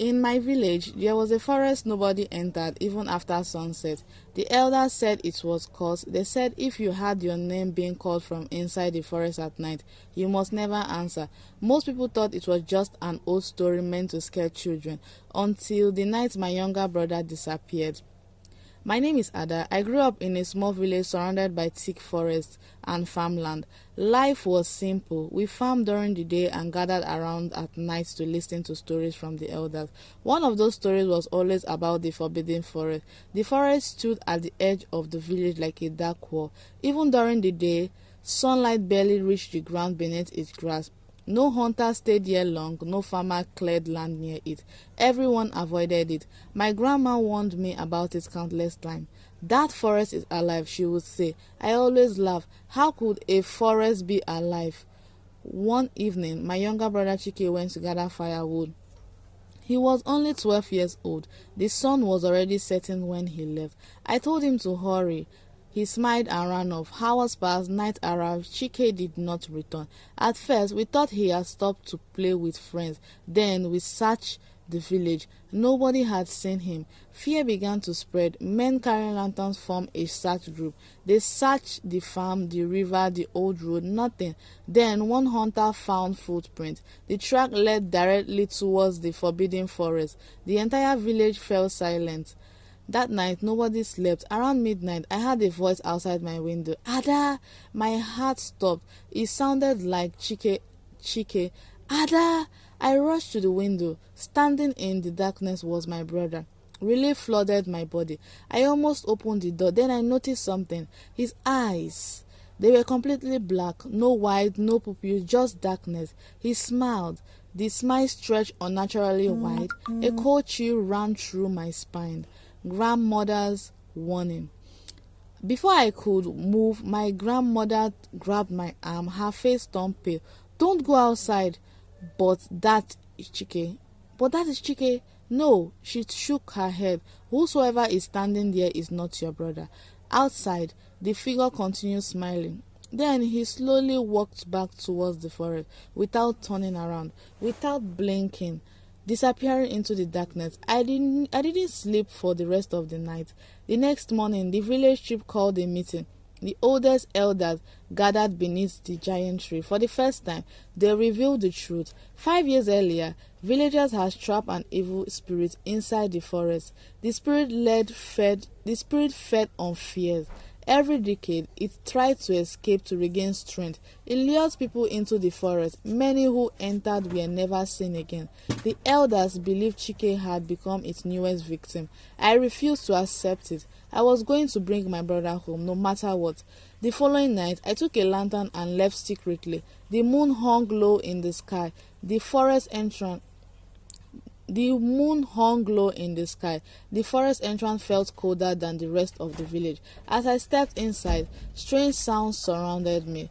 In my village, there was a forest nobody entered even after sunset. The elders said it was cursed. They said if you had your name being called from inside the forest at night, you must never answer. Most people thought it was just an old story meant to scare children, until the night my younger brother disappeared. My name is Ada. I grew up in a small village surrounded by thick forests and farmland. Life was simple. We farmed during the day and gathered around at night to listen to stories from the elders. One of those stories was always about the forbidden forest. The forest stood at the edge of the village like a dark wall. Even during the day, sunlight barely reached the ground beneath its grasp. No hunter stayed here long, no farmer cleared land near it. Everyone avoided it. My grandma warned me about it countless times. That forest is alive, she would say. I always laugh. How could a forest be alive? One evening, my younger brother Chike went to gather firewood. He was only 12 years old. The sun was already setting when he left. I told him to hurry. He smiled and ran off. Hours passed, night arrived. Chike did not return. At first, we thought he had stopped to play with friends. Then we searched the village. Nobody had seen him. Fear began to spread. Men carrying lanterns formed a search group. They searched the farm, the river, the old road. Nothing. Then one hunter found footprints. The track led directly towards the forbidden forest. The entire village fell silent. That night, nobody slept. Around midnight, I heard a voice outside my window. Ada! My heart stopped. It sounded like Chike. Ada! I rushed to the window. Standing in the darkness was my brother. Relief flooded my body. I almost opened the door. Then I noticed something. His eyes. They were completely black. No white, no pupils, just darkness. He smiled. The smile stretched unnaturally wide. A cold chill ran through my spine. Grandmother's warning. Before I could move, my grandmother grabbed my arm. Her face turned pale. Don't go outside. But that is Chike. No, she shook her head. Whosoever is standing there is not your brother. Outside, the figure continued smiling. Then he slowly walked back towards the forest without turning around, without blinking, disappearing into the darkness. I didn't sleep for the rest of the night. The next morning, the village chief called a meeting. The oldest elders gathered beneath the giant tree. For the first time, they revealed the truth. 5 years earlier, villagers had trapped an evil spirit inside the forest. The spirit fed on fears. Every decade, it tried to escape to regain strength. It lured people into the forest. Many who entered were never seen again. The elders believed Chike had become its newest victim. I refused to accept it. I was going to bring my brother home, no matter what. The following night, I took a lantern and left secretly. The moon hung low in the sky. The forest entrance felt colder than the rest of the village. As I stepped inside, strange sounds surrounded me.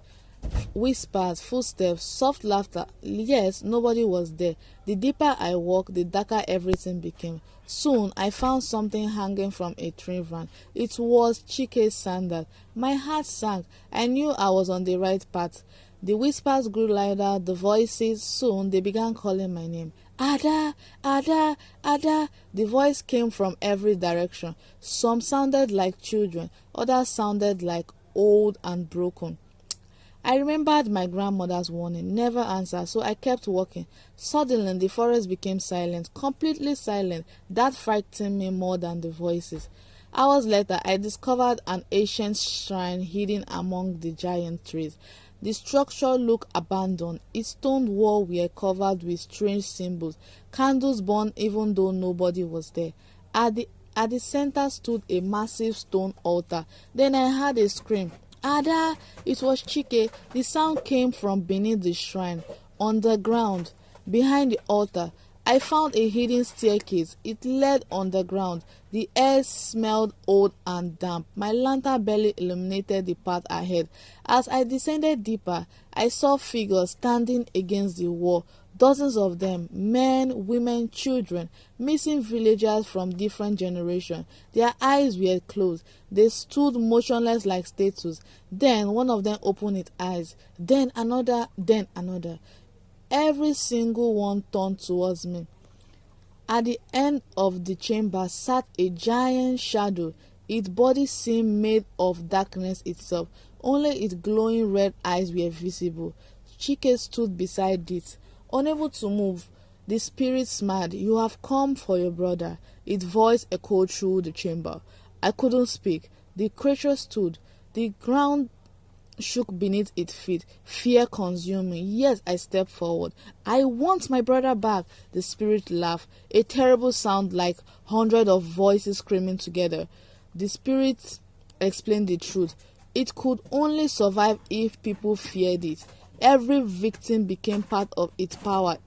Whispers, footsteps, soft laughter. Yes, nobody was there. The deeper I walked, the darker everything became. Soon, I found something hanging from a tree branch. It was Chike's sandal. My heart sank. I knew I was on the right path. The whispers grew louder, the voices. Soon, they began calling my name. Ada, Ada, Ada. The voice came from every direction. Some sounded like children, others sounded like old and broken. I remembered my grandmother's warning, never answer, so I kept walking. Suddenly, the forest became silent, completely silent. That frightened me more than the voices. Hours later, I discovered an ancient shrine hidden among the giant trees. The structure looked abandoned. Its stone walls were covered with strange symbols. Candles burned even though nobody was there. At the center stood a massive stone altar. Then I heard a scream. Ada! It was Chike. The sound came from beneath the shrine. On the ground, behind the altar, I found a hidden staircase. It led underground. The air smelled old and damp. My lantern barely illuminated the path ahead. As I descended deeper, I saw figures standing against the wall. Dozens of them, men, women, children, missing villagers from different generations. Their eyes were closed. They stood motionless like statues. Then one of them opened its eyes. Then another, then another. Every single one turned towards me. At the end of the chamber sat a giant shadow. Its body seemed made of darkness itself. Only its glowing red eyes were visible. Chike stood beside it, unable to move. The spirit smiled. "You have come for your brother." Its voice echoed through the chamber. I couldn't speak. The creature stood. The ground shook beneath its feet. Fear consumed me. Yes, I stepped forward. "I want my brother back." The spirit laughed, a terrible sound like hundreds of voices screaming together. The spirit explained the truth. It could only survive if people feared it. Every victim became part of its power.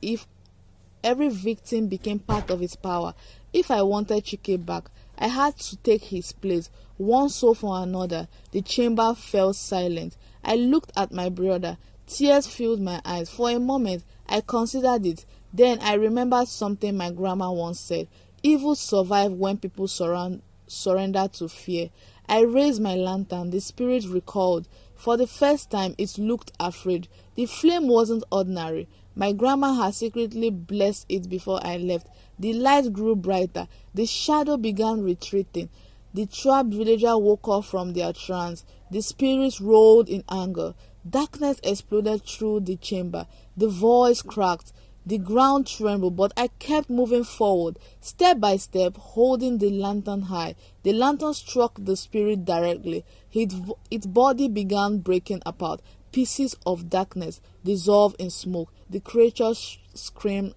If I wanted Chike back, I had to take his place, one soul for another. The chamber fell silent. I looked at my brother. Tears filled my eyes. For a moment, I considered it. Then I remembered something my grandma once said. Evil survive when people surrender to fear. I raised my lantern. The spirit recalled. For the first time, it looked afraid. The flame wasn't ordinary. My grandma had secretly blessed it before I left. The light grew brighter. The shadow began retreating. The trapped villager woke up from their trance. The spirits roared in anger. Darkness exploded through the chamber. The voice cracked. The ground trembled, but I kept moving forward, step by step, holding the lantern high. The lantern struck the spirit directly. Its body began breaking apart. Pieces of darkness dissolved in smoke. The creature screamed,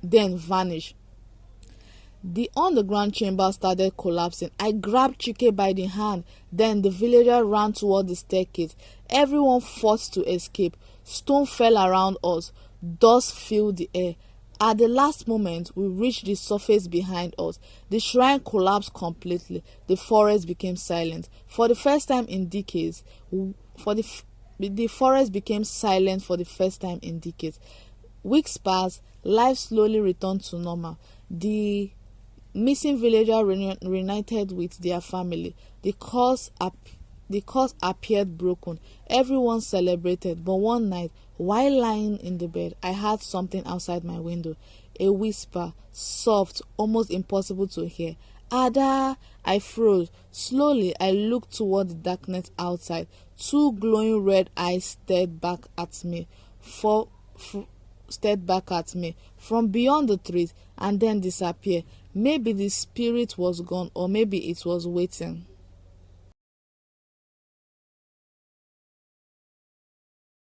then vanished. The underground chamber started collapsing. I grabbed Chike by the hand. Then the villager ran toward the staircase. Everyone fought to escape. Stone fell around us. Dust filled the air. At the last moment, we reached the surface behind us. The shrine collapsed completely. The forest became silent. For the first time in decades, the forest became silent for the first time in decades. Weeks passed. Life slowly returned to normal. The missing villager reunited with their family. The curse appeared broken. Everyone celebrated, but one night, while lying in the bed, I heard something outside my window. A whisper, soft, almost impossible to hear. "Ada!" I froze. Slowly, I looked toward the darkness outside. Two glowing red eyes stared back at me from beyond the trees and then disappeared. Maybe the spirit was gone, or maybe it was waiting.